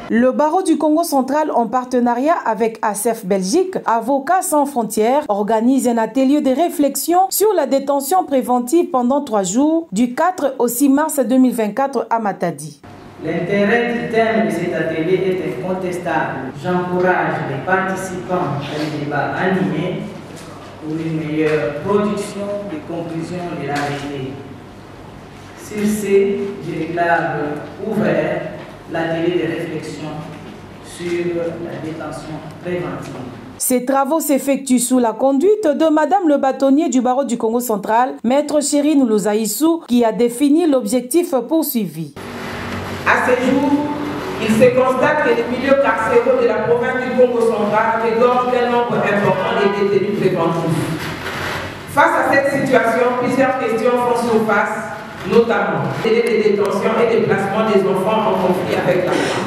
Le barreau du Congo central, en partenariat avec ACF Belgique, Avocats sans frontières, organise un atelier de réflexion sur la détention préventive pendant 3 jours, du 4 au 6 mars 2024 à Matadi. L'intérêt du thème de cet atelier est incontestable. J'encourage les participants à un débat animé pour une meilleure production des conclusions de l'arrêté. Sur ce, je déclare ouvert l'atelier de réflexion sur la détention préventive. Ces travaux s'effectuent sous la conduite de Madame le bâtonnier du barreau du Congo central, Maître Chérine Louzaïssou, qui a défini l'objectif poursuivi. À ce jour, il se constate que les milieux carcéraux de la province du Congo central regorgent d'un nombre important de détenus préventifs. Face à cette situation, plusieurs questions font surface, notamment les détentions et les placements des enfants en conflit avec la femme.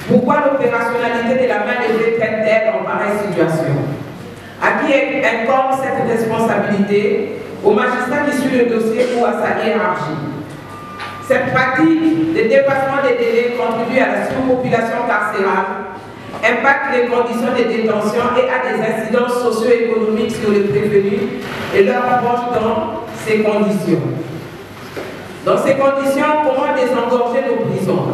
Pourquoi l'opérationnalité de la main levée traite-t-elle en pareille situation? À qui incombe cette responsabilité? Au magistrat qui suit le dossier ou à sa hiérarchie? Cette pratique de dépassement des délais contribue à la surpopulation carcérale, impacte les conditions de détention et a des incidences socio-économiques sur les prévenus et leurs proches dans ces conditions. Dans ces conditions, comment désengorger nos prisons?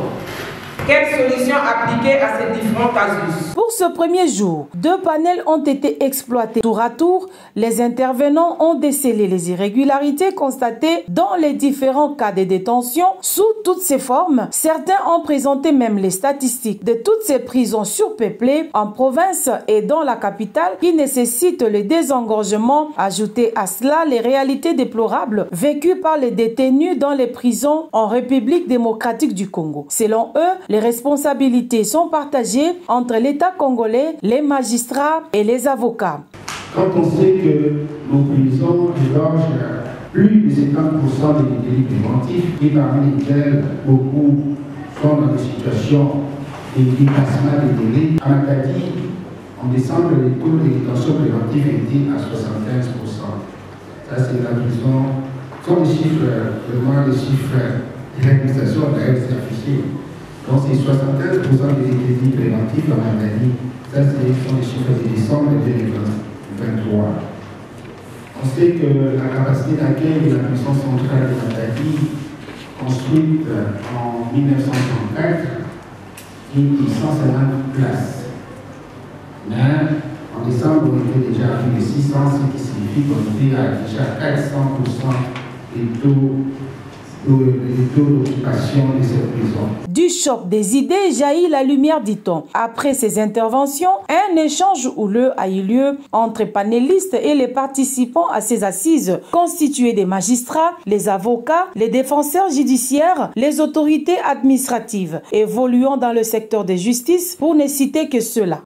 Quelles solutions appliquer à ces différents casus? Pour ce premier jour, 2 panels ont été exploités tour à tour. Les intervenants ont décelé les irrégularités constatées dans les différents cas de détention sous toutes ses formes. Certains ont présenté même les statistiques de toutes ces prisons surpeuplées en province et dans la capitale qui nécessitent le désengorgement. Ajoutez à cela les réalités déplorables vécues par les détenus dans les prisons en République démocratique du Congo. Selon eux, les responsabilités sont partagées entre l'État congolais, les magistrats et les avocats. Quand on sait que nos prisons regorgent plus de 50% des délits préventifs et parmi lesquels beaucoup sont dans des situations de dépassement des délais, à Matadi, en décembre, les taux de détention préventive étaient à 75%. Ça, c'est la prison. Ce sont des chiffres, vraiment des chiffres de l'administration, d'ailleurs, c'est affiché. Donc, c'est 75% des détenus préventifs à Matadi. Ça, ce sont les chiffres de décembre 2023. On sait que la capacité d'accueil de la prison centrale de Matadi, construite en 1934, est de 150 places. Mais en décembre, on était déjà à plus de 600, ce qui signifie qu'on était à déjà 400% des taux d'occupation de cette prison. Du choc des idées jaillit la lumière, dit-on. Après ces interventions, un échange houleux a eu lieu entre panélistes et les participants à ces assises, constitués des magistrats, les avocats, les défenseurs judiciaires, les autorités administratives, évoluant dans le secteur de justice, pour ne citer que cela.